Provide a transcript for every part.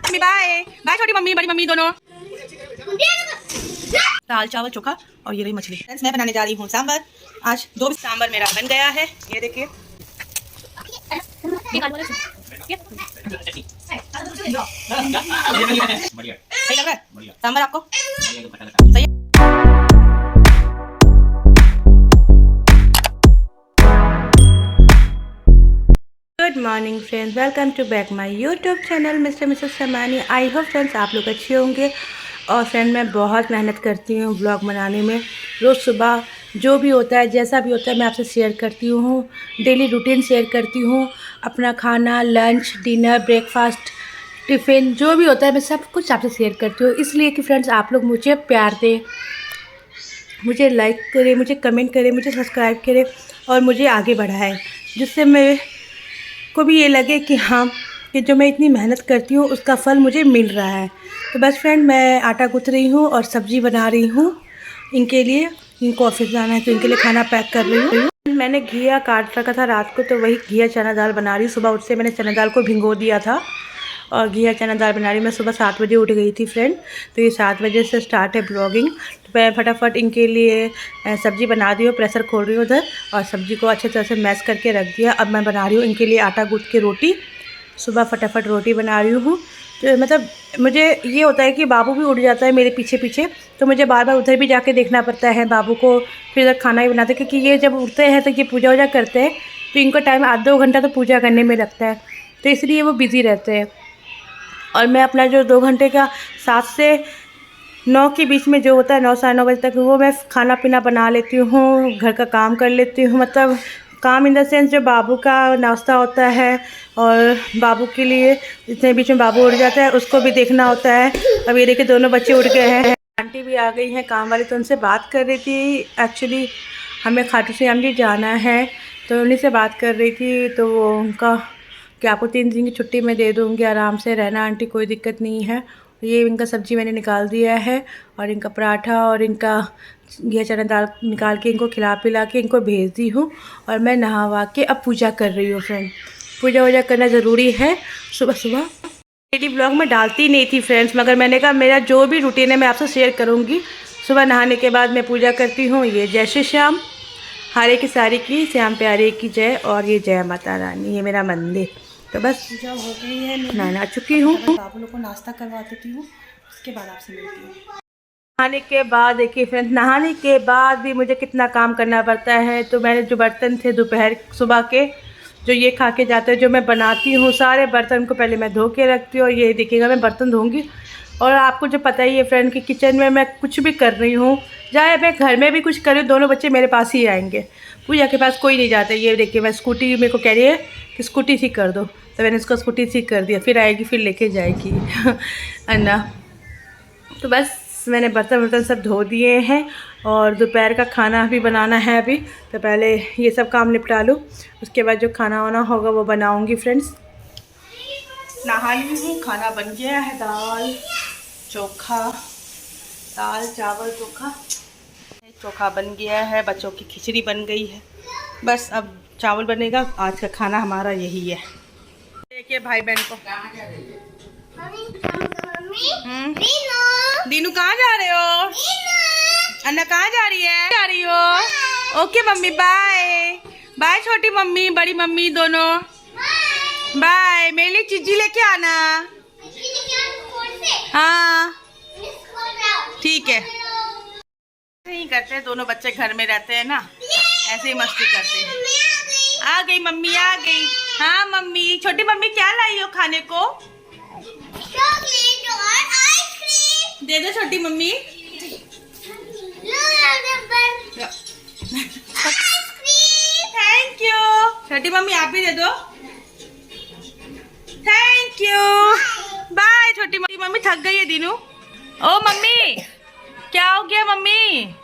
Mummy bye bye, छोटी mummy बड़ी mummy दोनों। दाल चावल चोखा और ये रही मछली। फ्रेंड्स मैं बनाने जा रही हूँ सांभर। आज 2 सांभर मेरा बन गया है, ये देखिए। सही लग रहा है सांभर आपको? सही। Good morning friends, welcome to back my YouTube channel mister missus Samani. I hope friends आप लोग अच्छे होंगे। और फ्रेंड मैं बहुत मेहनत करती हूँ ब्लॉग बनाने में। रोज़ सुबह जो भी होता है, जैसा भी होता है, मैं आपसे शेयर करती हूँ। डेली रूटीन शेयर करती हूँ, अपना खाना, लंच, डिनर, ब्रेकफास्ट, टिफ़िन, जो भी होता है मैं सब कुछ आपसे शेयर करती हूँ। इसलिए कि फ्रेंड्स आप लोग मुझे प्यार दें, मुझे लाइक करें, मुझे कमेंट करें, मुझे सब्सक्राइब करें और मुझे आगे बढ़ाएं, जिससे मैं को भी ये लगे कि हाँ, कि जो मैं इतनी मेहनत करती हूँ उसका फल मुझे मिल रहा है। तो बस फ्रेंड मैं आटा गूँथ रही हूँ और सब्ज़ी बना रही हूँ इनके लिए। इनको ऑफिस जाना है तो इनके लिए खाना पैक कर रही हूँ। मैंने घिया काट रखा था रात को, तो वही घिया चना दाल बना रही हूँ। सुबह उठ से मैंने चना दाल को भिगो दिया था और घिया चना दाल बना रही। मैं सुबह 7 बजे उठ गई थी फ्रेंड, तो ये 7 बजे से स्टार्ट है ब्लॉगिंग। तो मैं फटाफट इनके लिए सब्ज़ी बना दी हूँ, प्रेशर खोल रही हूँ उधर, और सब्ज़ी को अच्छे तरह से मैश करके रख दिया। अब मैं बना रही हूँ इनके लिए आटा गूँथ के रोटी। सुबह फटाफट रोटी बना रही हूँ। तो मतलब मुझे ये होता है कि बाबू भी उठ जाता है मेरे पीछे पीछे, तो मुझे बार बार उधर भी जाके देखना पड़ता है बाबू को, फिर इधर खाना भी बनाते, क्योंकि ये जब उठते हैं तो ये पूजा वूजा करते हैं, तो इनको टाइम आधा 2 घंटा तो पूजा करने में लगता है, तो इसलिए वो बिज़ी रहते हैं। और मैं अपना जो 2 घंटे का 7 से 9 के बीच में जो होता है, 9 साढ़े 9 बजे तक, वो मैं खाना पीना बना लेती हूँ, घर का काम कर लेती हूँ। मतलब काम इन द सेंस जो बाबू का नाश्ता होता है और बाबू के लिए इतने बीच में बाबू उठ जाता है, उसको भी देखना होता है। अब ये देखिए दोनों बच्चे उठ गए हैं। आंटी भी आ गई हैं काम वाली, तो उनसे बात कर रही थी। एक्चुअली हमें खाटू श्याम जी जाना है, तो उन्हीं से बात कर रही थी। तो वो उनका कि आपको 3 दिन की छुट्टी मैं दे दूँगी, आराम से रहना आंटी, कोई दिक्कत नहीं है। ये इनका सब्ज़ी मैंने निकाल दिया है और इनका पराठा और इनका घिया चना दाल निकाल के इनको खिला पिला के इनको भेज दी हूँ। और मैं नहा के अब पूजा कर रही हूँ फ्रेंड। पूजा वूजा करना ज़रूरी है सुबह सुबह। डेली ब्लॉग में डालती नहीं थी फ्रेंड्स, मगर मैंने कहा मेरा जो भी रूटीन है मैं आपसे शेयर करूँगी। सुबह नहाने के बाद मैं पूजा करती हूँ। ये जय श्री श्याम, हारे की सारी की, श्याम प्यारे की जय, और ये जय माता रानी, ये मेरा मंदिर। तो बस पूजा हो गई है, मैं नहा चुकी हूँ। बाबू लोग को नाश्ता करवा देती हूँ, उसके बाद आपसे मिलती हूँ। नहाने के बाद देखिए फ्रेंड्स, नहाने के बाद भी मुझे कितना काम करना पड़ता है। तो मैंने जो बर्तन थे दोपहर सुबह के, जो ये खा के जाते हैं, जो मैं बनाती हूँ, सारे बर्तन को पहले मैं धो के रखती हूँ। और ये देखिएगा मैं बर्तन धोऊंगी। और आपको जो पता ही है फ्रेंड कि किचन में मैं कुछ भी कर रही हूँ, चाहे मैं घर में भी कुछ कर रही हूँ, दोनों बच्चे मेरे पास ही आएंगे। पूजा के पास कोई नहीं जाता। ये देखिए मैं स्कूटी, मेरे को कह रही है कि स्कूटी ठीक कर दो, तो मैंने इसको स्कूटी ठीक कर दिया। फिर आएगी, फिर लेके जाएगी अन्ना। तो बस मैंने बर्तन सब धो दिए हैं और दोपहर का खाना भी बनाना है अभी। तो पहले ये सब काम निपटा लूँ, उसके बाद जो खाना वाना होगा वो बनाऊँगी फ्रेंड्स। नहा ली हूँ, खाना बन गया है, दाल चोखा, दाल चावल चोखा, चोखा बन गया है, बच्चों की खिचड़ी बन गई है। बस अब चावल बनेगा। आज का खाना हमारा यही है। देखिए भाई बहन को। दीनू कहाँ जा रहे हो? अन्ना कहाँ जा रही है? जा रही हो? ओके मम्मी बाय बाय, छोटी मम्मी बड़ी मम्मी दोनों बाय। मेरे लिए चीजी लेके आना। हाँ ठीक है। नहीं करते, दोनों बच्चे घर में रहते हैं ना, ऐसे ही मस्ती करते हैं। आ गई मम्मी, आ गई। हाँ मम्मी, छोटी मम्मी क्या लाई हो खाने को? चॉकलेट और आइसक्रीम दे दो छोटी मम्मी। Thank you. छोटी मम्मी आप भी दे दो। Thank you bye. छोटी मम्मी थक गई है दीनू। ओ मम्मी क्या हो गया मम्मी?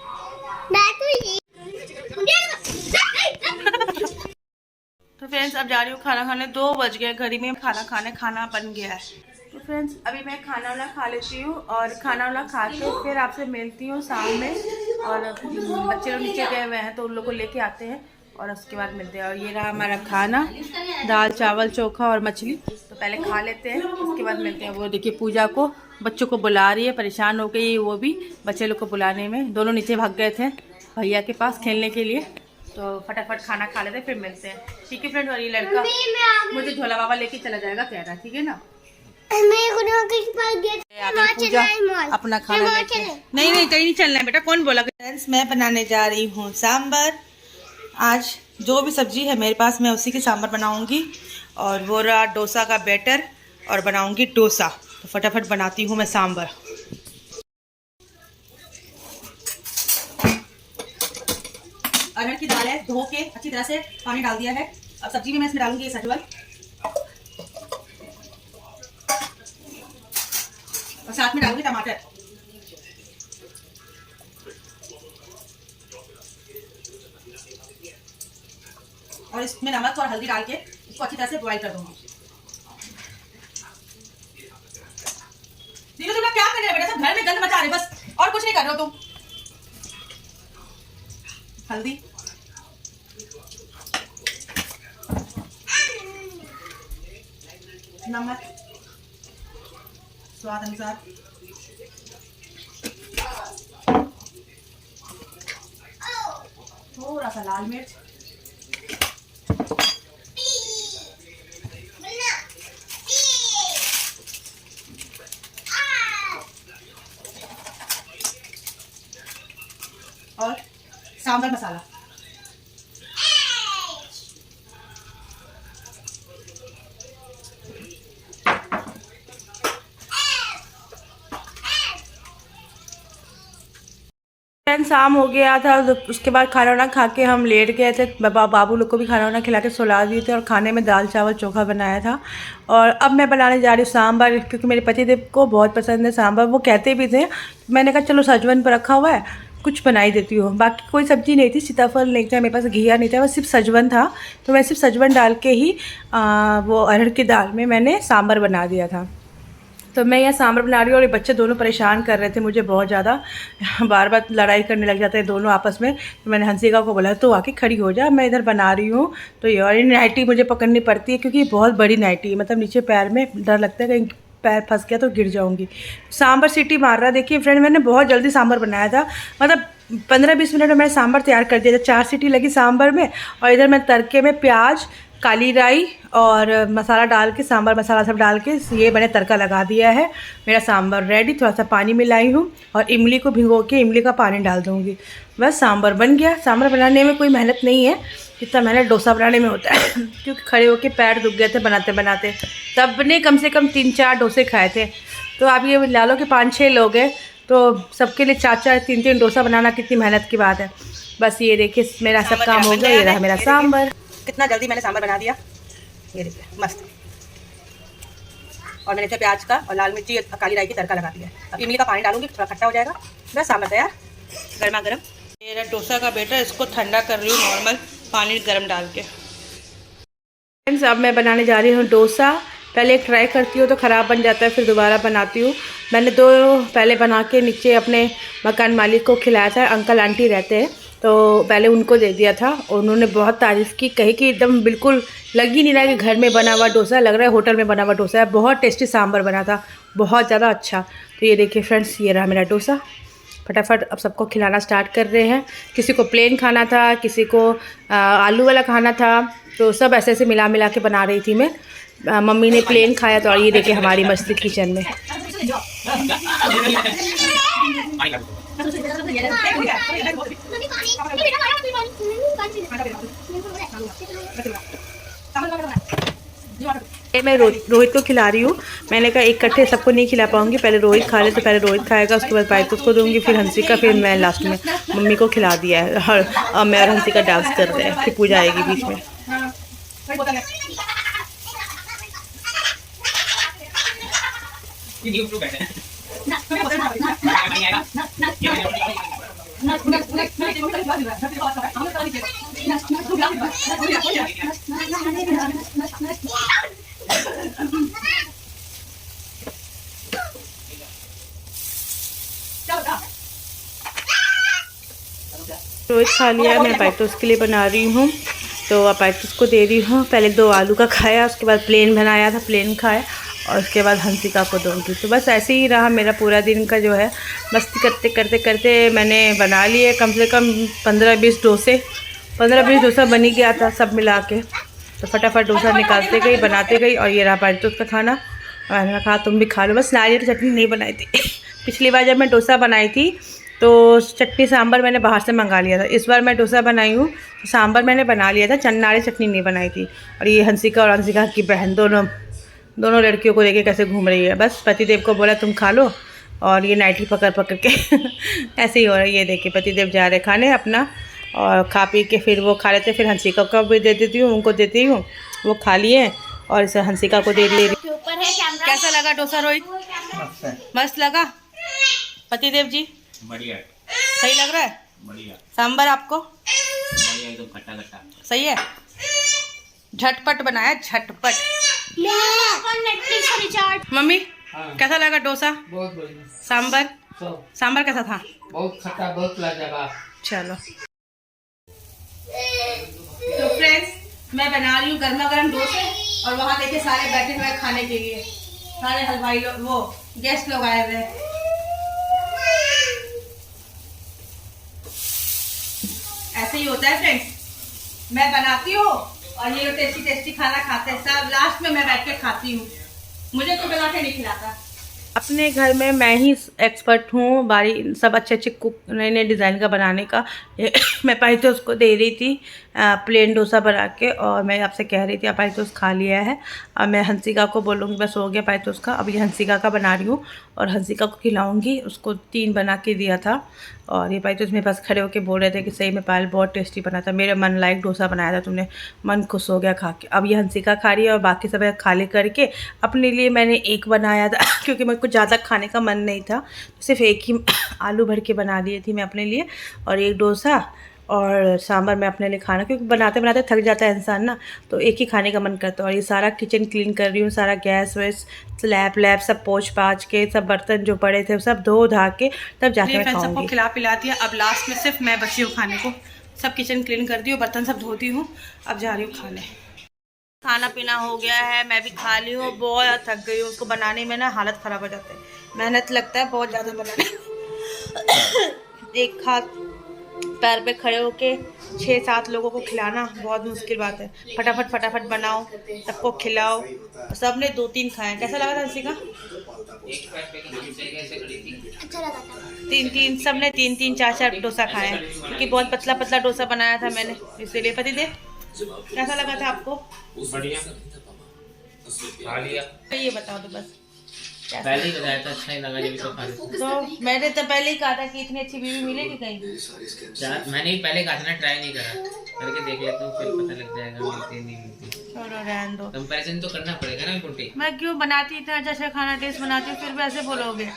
तो फ्रेंड्स अब जा रही हूँ खाना खाने। 2 बज गए, घड़ी में खाना खाने, खाना बन गया है। तो फ्रेंड्स अभी मैं खाना वाना खा लेती हूँ और खाना वाना खा के फिर आपसे मिलती हूँ शाम में। और बच्चे लोग नीचे गए हुए हैं तो उन लोग को लेके आते हैं और उसके बाद मिलते हैं। और ये रहा हमारा खाना, दाल चावल चोखा और मछली। तो पहले खा लेते हैं, उसके बाद मिलते हैं। वो देखिए पूजा को बच्चों को बुला रही है, परेशान हो गई वो भी बच्चे लोग को बुलाने में। दोनों नीचे भाग गए थे भैया के पास खेलने के लिए, तो फटाफट खाना खा लेते फिर मिलते हैं, ठीक है फ्रेंड। और ये लड़का मुझे झोला बाबा लेके चला जाएगा कह रहा है, ठीक है ना। पूजा अपना खाना लेके नहीं कहीं नहीं चलना है बेटा, कौन बोला। फ्रेंड्स मैं बनाने जा रही हूँ सांभर। आज जो भी सब्जी है मेरे पास मैं उसी की सांभर बनाऊंगी। और वो रहा डोसा का बैटर और बनाऊंगी डोसा। तो फटाफट बनाती हूँ मैं सांभर। अरहर की दाल है, धो के अच्छी तरह से पानी डाल दिया है। अब सब्जी में मैं इसमें डालूंगी सजवन और साथ में डालूंगी टमाटर। और इसमें नमक और हल्दी डाल के इसको अच्छी तरह से बॉईल कर दूंगी। तुम लोग क्या कर रहे हो बेटा, सब घर में गंद मचा रहे बस, और कुछ नहीं कर रहे हो तुम। हल्दी, नमक स्वाद अनुसार, थोड़ा सा लाल मिर्च, और सांभर मसाला। शाम हो गया था, तो उसके बाद खाना वाना खा के हम लेट गए थे। बाबू लोग को भी खाना वाना खिला के सुला दिए थे और खाने में दाल चावल चोखा बनाया था। और अब मैं बनाने जा रही हूँ सांभर, क्योंकि मेरे पतिदेव को बहुत पसंद है सांभर। वो कहते भी थे, मैंने कहा चलो सजवन पर रखा हुआ है कुछ बनाई देती हूँ। बाकी कोई सब्ज़ी नहीं थी, सीताफल नहीं था मेरे पास, घिया नहीं था, बस सिर्फ सजवन था। तो मैं सिर्फ सजवन डाल के ही वो अरहर की दाल में मैंने सांभर बना दिया था। तो मैं यहाँ सांभर बना रही हूँ और ये बच्चे दोनों परेशान कर रहे थे मुझे बहुत ज़्यादा, बार बार लड़ाई करने लग जाते हैं दोनों आपस में। तो मैंने हंसिका को बोला तो आके खड़ी हो जा, मैं इधर बना रही हूँ। तो ये और नाइटी मुझे पकड़नी पड़ती है, क्योंकि बहुत बड़ी नाइटी है, मतलब नीचे पैर में डर लगता है कहीं पैर फंस गया तो गिर जाऊँगी। सांभर सीटी मार रहा, देखिए फ्रेंड मैंने बहुत जल्दी सांभर बनाया था, मतलब 15-20 मिनट में मैंने सांभर तैयार कर दिया था। 4 सीटी लगी सांभर में, और इधर मैं तड़के में प्याज, काली राई और मसाला डाल के, सांभर मसाला सब डाल के ये मैंने तड़का लगा दिया है। मेरा सांभर रेडी। थोड़ा सा पानी मिलाई हूँ और इमली को भिगो के इमली का पानी डाल दूँगी, बस सांभर बन गया। सांभर बनाने में कोई मेहनत नहीं है जितना मेहनत डोसा बनाने में होता है, क्योंकि खड़े होके पैर दुख गए थे बनाते बनाते। तब ने कम से कम 3-4 डोसे खाए थे। तो आप ये ला लो कि 5-6 लोग हैं, तो सबके लिए 4-4 3-3 डोसा बनाना कितनी मेहनत की बात है। बस ये देखिए मेरा सब काम हो गया। ये रहा मेरा सांभर, कितना जल्दी मैंने सांभर बना दिया, ये देखिए मस्त। और मैंने इसे प्याज का और लाल मिर्ची और काली राई की तड़का लगा दिया। अब इमली का पानी डालूंगी, थोड़ा खट्टा हो जाएगा, बस सांभर तैयार गर्मा गर्म। मेरा डोसा का बैटर, इसको ठंडा कर रही हूँ नॉर्मल पानी गर्म डाल के। फ्रेंड्स अब मैं बनाने जा रही हूँ डोसा। पहले एक ट्राई करती हूँ तो ख़राब बन जाता है, फिर दोबारा बनाती हूँ। मैंने 2 पहले बना के नीचे अपने मकान मालिक को खिलाया था, अंकल आंटी रहते हैं, तो पहले उनको दे दिया था। और उन्होंने बहुत तारीफ़ की, कही कि एकदम बिल्कुल लग ही नहीं रहा कि घर में बना हुआ डोसा, लग रहा है होटल में बना हुआ डोसा है। बहुत टेस्टी सांभर बना था, बहुत ज़्यादा अच्छा। तो ये देखिए फ्रेंड्स, ये रहा मेरा डोसा। फटाफट अब सबको खिलाना स्टार्ट कर रहे हैं। किसी को प्लेन खाना था, किसी को आलू वाला खाना था, तो सब ऐसे ऐसे मिला मिला के बना रही थी मैं। मम्मी ने प्लेन खाया, तो और ये देखिए हमारी मस्ती किचन में। मैं रोहित को खिला रही हूँ। मैंने कहा इकट्ठे सबको नहीं खिला पाऊंगी, पहले रोहित खा ले, तो पहले रोहित खाएगा, उसके बाद बाइक उसको दूंगी, फिर हंसिका, फिर मैं लास्ट में। मम्मी को खिला दिया है और मैं और हंसिका डांस कर रहे हैं, फिर पूजा आएगी बीच में। रोहित खा लिया, मैं बाइक तो उसके लिए बना रही हूँ। तो अब आयतुस को दे रही हूँ। पहले 2 आलू का खाया, उसके बाद प्लेन बनाया था, प्लेन खाया, और उसके बाद हंसिका को दूँगी। तो बस ऐसे ही रहा मेरा पूरा दिन का जो है, मस्ती करते करते करते मैंने बना लिए कम से कम 15-20 डोसे। 15-20 डोसा बन ही गया था सब मिला के। तो फटाफट डोसा निकालते गई, बनाते गई, और ये रहा आयतुस का खाना। और मैंने कहा तुम भी खा लो। बस नारियल चटनी नहीं बनाई थी पिछली बार जब मैं डोसा बनाई थी तो चटनी सांभर मैंने बाहर से मंगा लिया था। इस बार मैं डोसा बनाई हूँ तो सांभर मैंने बना लिया था, नारियल चटनी नहीं बनाई थी। और ये हंसिका और हंसिका की बहन दोनों लड़कियों को लेके कैसे घूम रही है। बस पतिदेव को बोला तुम खा लो, और ये नाइटी पकड़ पकड़ के ऐसे ही हो रहा है। ये देखिए पतिदेव जा रहे खाने अपना, और खा पी के फिर वो खा लेते, फिर हंसिका को भी दे देती हूँ, उनको देती हूँ, वो खा लिए, और इसे हंसिका को दे रही। कैसा लगा डोसा रोहित? मस्त लगा। पतिदेव जी बढ़िया, सही लग रहा है? बढ़िया। सांबर आपको? बढ़िया, एकदम खट्टा खट्टा सही है, झटपट बनाया, झटपट। मम्मी कैसा लगा डोसा? बहुत बढ़िया। सांबर? सांबर कैसा था? बहुत खट्टा, बहुत लाजवाब। चलो तो फ्रेंड्स, मैं बना रही हूँ गर्मा गर्म डोसे, और वहाँ देखिए सारे बैठे हुए खाने के लिए, सारे हलवाई लोग, वो गेस्ट लोग आए हुए हैं। ऐसे ही होता है फ्रेंड्स, मैं बनाती हूँ और ये टेस्टी टेस्टी खाना खाते हैं सब, लास्ट में मैं बैठ के खाती हूँ, मुझे कोई बना के नहीं खिलाता। अपने घर में मैं ही एक्सपर्ट हूँ, बारी सब अच्छे अच्छे कुक नए नए डिज़ाइन का बनाने का। मैं पाई तो उसको दे रही थी प्लेन डोसा बना के, और मैं आपसे कह रही थी पाई तो खा लिया है। अब मैं हंसिका को बोलूँगी बस हो गया पाई तो उसका। अब ये हंसिका का बना रही हूँ और हंसिका को खिलाऊँगी। उसको 3 बना के दिया था, और ये पाई तो मेरे पास खड़े होकर बोल रहे थे कि सही में पायल बहुत टेस्टी बना था, मेरे मन लायक डोसा बनाया था तुमने, मन खुश हो गया खा के। अब ये हंसिका खा रही है, और बाकी सब खाली करके अपने लिए मैंने 1 बनाया था क्योंकि मेरे को ज़्यादा खाने का मन नहीं था, सिर्फ 1 ही आलू भर के बना दिए थी मैं अपने लिए, और 1 डोसा और सांभर मैं अपने लिए खाना, क्योंकि बनाते बनाते थक जाता है इंसान ना, तो 1 ही खाने का मन करता है। और ये सारा किचन क्लीन कर रही हूँ, सारा गैस वैस स्लैब सब पोंछ पाछ के, सब बर्तन जो पड़े थे सब धो धा के तब जाके मैं खाऊंगी। सबको खिला पिला दिया, अब लास्ट में सिर्फ मैं बची हूँ खाने को। सब किचन क्लीन कर दी हूँ, बर्तन सब धोती हूँ, अब जा रही हूँ खाने। खाना पीना हो गया है, मैं भी खा ली हूँ, बहुत ज़्यादा थक गई हूँ। उसको बनाने में ना हालत ख़राब हो जाता है, मेहनत लगता है बहुत ज़्यादा बनाने एक हाथ पैर पे खड़े होके 6-7 लोगों को खिलाना बहुत मुश्किल बात है। फटाफट फटाफट बनाओ, सबको खिलाओ। सब ने 2-3 खाए। कैसा लगा था हंसिका? 3-3 सब ने 3-3 4-4 डोसा खाए, क्योंकि बहुत पतला पतला डोसा बनाया था मैंने, इसीलिए। पतिदेव कैसा लगा था आपको? बढ़िया, खा लिया। ये बताओ तो बस। पहले ही बताया था, अच्छा ही लगा जब तो खा लिया। तो मैंने तो पहले ही कहा था कि इतनी अच्छी बीवी मिलेगी कहीं। मैंने ही पहले कहा था ना, ट्राई नहीं करा, करके देख लेता हूँ, फिर पता लग जाएगा मिलती नहीं मिलती। चलो रहने दो, कंपैरिजन तो करना पड़ेगा ना कुंटी। मैं क्यों बनाती इतना अच्छा खाना, टेस्ट बनाती हूँ, फिर भी ऐसे बोलोगे।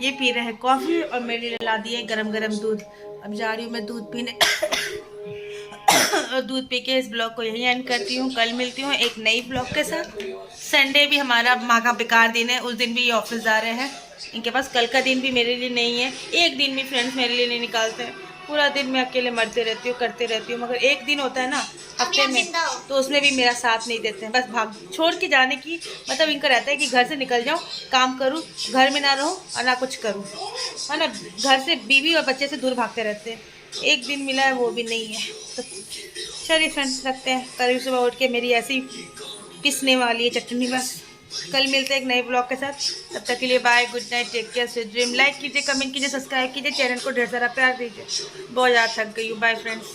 ये पी रहे हैं कॉफ़ी, और मेरे लिए ला दिए गरम गरम दूध। अब जा रही हूँ मैं दूध पीने और दूध पी के इस ब्लॉग को यहीं एंड करती हूँ। कल मिलती हूँ एक नई ब्लॉग के साथ। संडे भी हमारा माँ का बेकार दिन है, उस दिन भी ये ऑफिस जा रहे हैं, इनके पास कल का दिन भी मेरे लिए नहीं है। एक दिन भी फ्रेंड्स मेरे लिए नहीं निकालते हैं, पूरा दिन मैं अकेले मरते रहती हूँ, करते रहती हूँ। मगर एक दिन होता है ना हफ्ते में, तो उसमें भी मेरा साथ नहीं देते हैं। बस भाग छोड़ के जाने की मतलब इनका रहता है कि घर से निकल जाऊँ, काम करूँ, घर में ना रहूँ और ना कुछ करूँ, है ना। घर से बीवी और बच्चे से दूर भागते रहते हैं। एक दिन मिला है वो भी नहीं है। तो चलिए फ्रेंड्स रखते हैं, कल सुबह उठ के मेरी ऐसी पिसने वाली है चटनी। बस कल मिलते हैं एक नए ब्लॉग के साथ, तब तक के लिए bye, good night, take care, sweet dream. Like कीजिए, कमेंट कीजिए, सब्सक्राइब कीजिए, चैनल को ढेर सारा प्यार दीजिए। बहुत ज़्यादा थक गई हूँ। Bye friends.